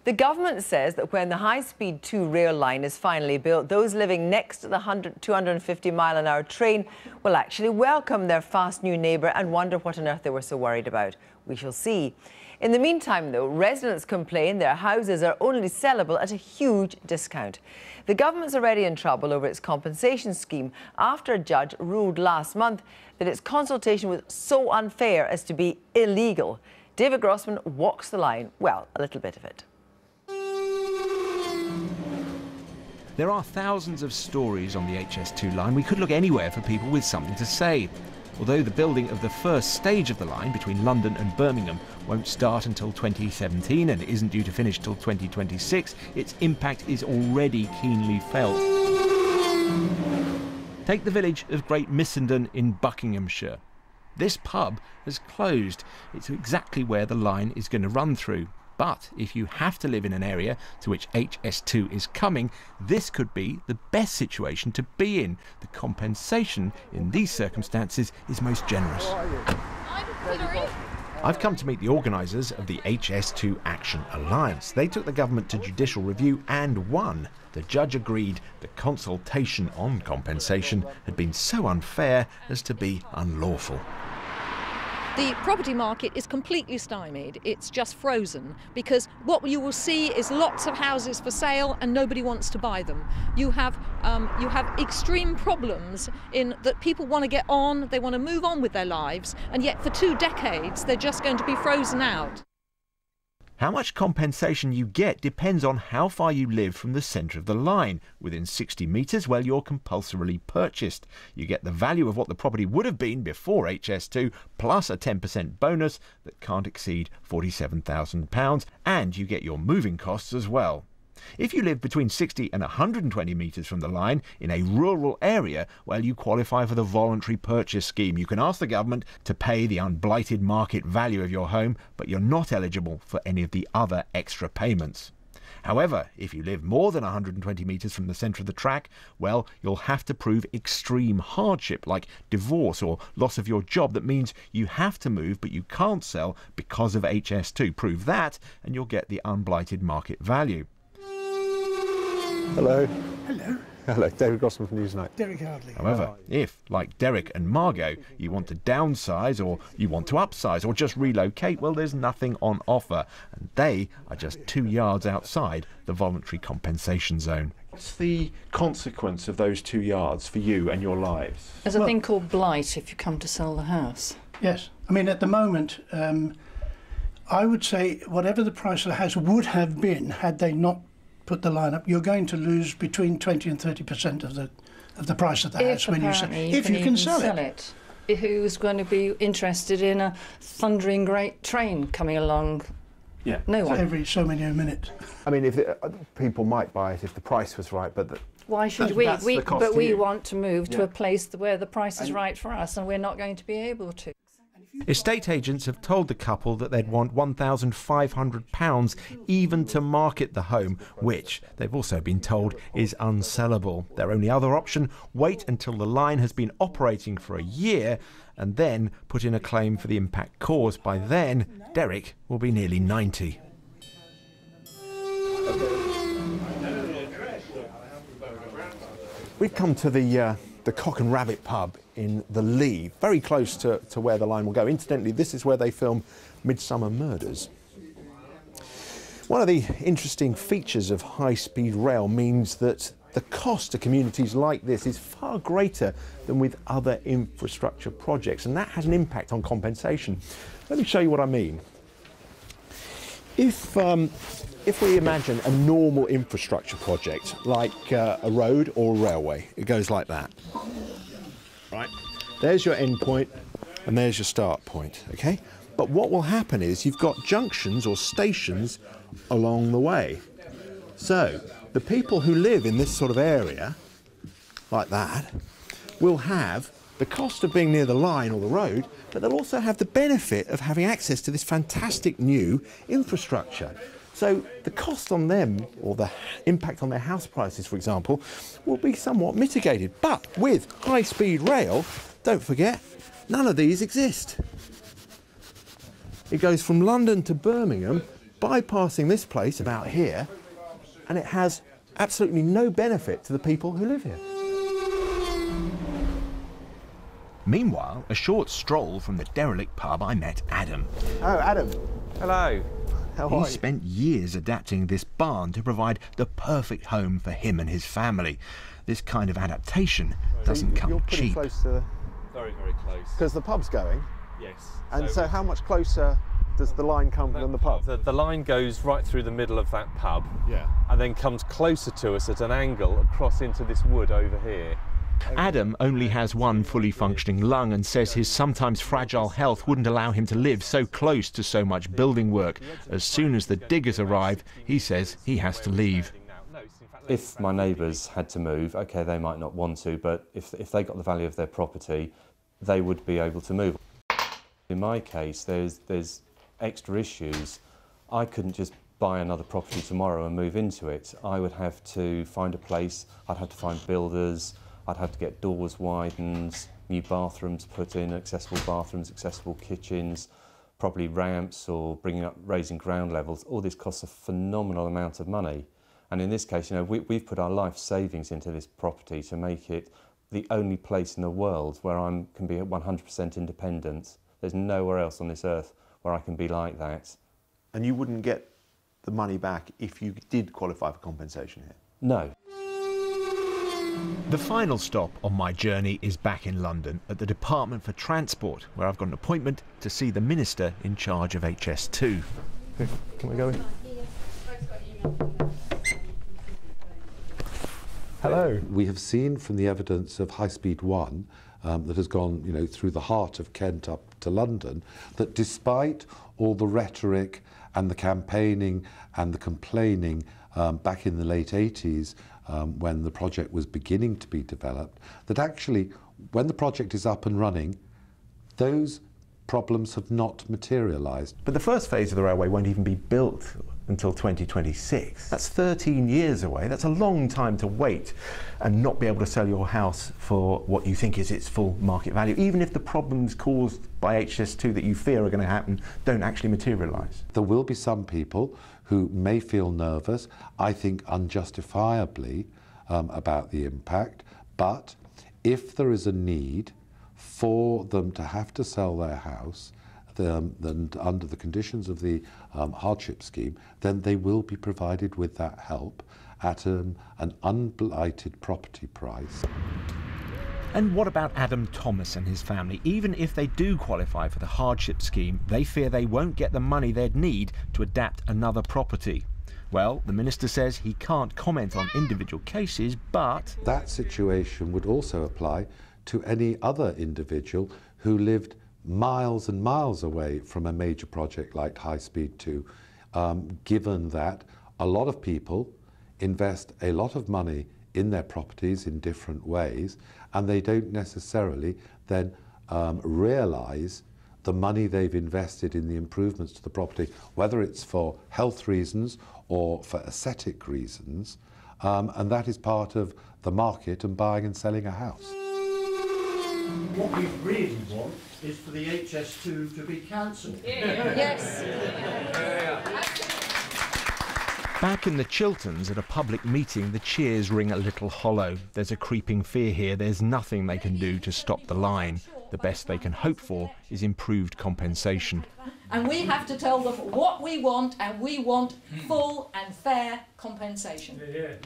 The government says that when the high-speed 2 rail line is finally built, those living next to the 250-mile-an-hour train will actually welcome their fast new neighbour and wonder what on earth they were so worried about. We shall see. In the meantime, though, residents complain their houses are only sellable at a huge discount. The government's already in trouble over its compensation scheme after a judge ruled last month that its consultation was so unfair as to be illegal. David Grossman walks the line. Well, a little bit of it. There are thousands of stories on the HS2 line. We could look anywhere for people with something to say. Although the building of the first stage of the line between London and Birmingham won't start until 2017 and isn't due to finish till 2026, its impact is already keenly felt. Take the village of Great Missenden in Buckinghamshire. This pub has closed. It's exactly where the line is going to run through. But if you have to live in an area to which HS2 is coming, this could be the best situation to be in. The compensation in these circumstances is most generous. I've come to meet the organisers of the HS2 Action Alliance. They took the government to judicial review and won. The judge agreed the consultation on compensation had been so unfair as to be unlawful. The property market is completely stymied. It's just frozen because what you will see is lots of houses for sale and nobody wants to buy them. You have extreme problems in that people want to get on, they want to move on with their lives, and yet for 2 decades they're just going to be frozen out. How much compensation you get depends on how far you live from the centre of the line. Within 60 metres, well, you're compulsorily purchased. You get the value of what the property would have been before HS2, plus a 10% bonus that can't exceed £47,000, and you get your moving costs as well. If you live between 60 and 120 metres from the line in a rural area, well, you qualify for the voluntary purchase scheme. You can ask the government to pay the unblighted market value of your home, but you're not eligible for any of the other extra payments. However, if you live more than 120 metres from the centre of the track, well, you'll have to prove extreme hardship like divorce or loss of your job. That means you have to move but you can't sell because of HS2. Prove that and you'll get the unblighted market value. Hello. Hello. Hello, David Grossman from Newsnight. Derek Hardley. However, if, like Derek and Margot, you want to downsize or you want to upsize or just relocate, well, there's nothing on offer. And they are just 2 yards outside the voluntary compensation zone. What's the consequence of those 2 yards for you and your lives? There's a thing called blight if you come to sell the house. Yes. I mean, at the moment, I would say whatever the price of the house would have been had they not put the line up, you're going to lose between 20 and 30% of the price of the house when you sell it. If you can sell it. Who's going to be interested in a thundering great train coming along? Yeah. No one. Every so many a minute. I mean, if people might buy it if the price was right, but why should we? But we you. want to move to a place where the price is right for us, and we're not going to be able to. Estate agents have told the couple that they'd want £1,500 even to market the home, which they've also been told is unsellable. Their only other option, wait until the line has been operating for a year and then put in a claim for the impact caused. By then, Derek will be nearly 90. We've come to the Cock and Rabbit pub in the Lee, very close to where the line will go. Incidentally, this is where they film Midsummer Murders. One of the interesting features of high-speed rail means that the cost to communities like this is far greater than with other infrastructure projects, and that has an impact on compensation. Let me show you what I mean. If we imagine a normal infrastructure project, like a road or a railway, it goes like that. Right, there's your end point and there's your start point, okay? But what will happen is you've got junctions or stations along the way. So the people who live in this sort of area, like that, will have the cost of being near the line or the road, but they'll also have the benefit of having access to this fantastic new infrastructure. So the cost on them, or the impact on their house prices, for example, will be somewhat mitigated. But with high-speed rail, don't forget, none of these exist. It goes from London to Birmingham bypassing this place about here, and it has absolutely no benefit to the people who live here. Meanwhile, a short stroll from the derelict pub, I met Adam. Oh, Adam. Hello. How are you? He spent years adapting this barn to provide the perfect home for him and his family. This kind of adaptation doesn't come You're pretty cheap. close to... Very, very close. Because the pub's going. Yes. And so how much closer does the line come from the pub? The line goes right through the middle of that pub. Yeah. And then comes closer to us at an angle across into this wood over here. Adam only has one fully functioning lung and says his sometimes fragile health wouldn't allow him to live so close to so much building work. As soon as the diggers arrive, he says he has to leave. If my neighbours had to move, okay, they might not want to, but if they got the value of their property, they would be able to move. In my case, there's extra issues. I couldn't just buy another property tomorrow and move into it. I would have to find a place, I'd have to find builders, I'd have to get doors widened, new bathrooms put in, accessible bathrooms, accessible kitchens, probably ramps or raising ground levels. All this costs a phenomenal amount of money. And in this case, you know, we've put our life savings into this property to make it the only place in the world where I can be 100% independent. There's nowhere else on this earth where I can be like that. And you wouldn't get the money back if you did qualify for compensation here? No. The final stop on my journey is back in London at the Department for Transport, where I've got an appointment to see the Minister in charge of HS2. Can we go in? Hello. We have seen from the evidence of High Speed 1 that has gone, you know, through the heart of Kent up to London, that despite all the rhetoric and the campaigning and the complaining back in the late 80s, when the project was beginning to be developed, that actually when the project is up and running, those problems have not materialised. But the first phase of the railway won't even be built until 2026. That's 13 years away. That's a long time to wait and not be able to sell your house for what you think is its full market value, even if the problems caused by HS2 that you fear are going to happen don't actually materialise. There will be some people who may feel nervous, I think unjustifiably, about the impact, but if there is a need for them to have to sell their house, then under the conditions of the hardship scheme, then they will be provided with that help at an unblighted property price. And what about Adam Thomas and his family? Even if they do qualify for the hardship scheme, they fear they won't get the money they'd need to adapt another property. Well, the Minister says he can't comment on individual cases, but... that situation would also apply to any other individual who lived miles and miles away from a major project like High Speed 2, given that a lot of people invest a lot of money in their properties in different ways, and they don't necessarily then realise the money they've invested in the improvements to the property, whether it's for health reasons or for aesthetic reasons, and that is part of the market and buying and selling a house. What we really want is for the HS2 to be cancelled. Yes. Back in the Chilterns at a public meeting, the cheers ring a little hollow. There's a creeping fear here. There's nothing they can do to stop the line. The best they can hope for is improved compensation. And we have to tell them what we want, and we want full and fair compensation. Yeah.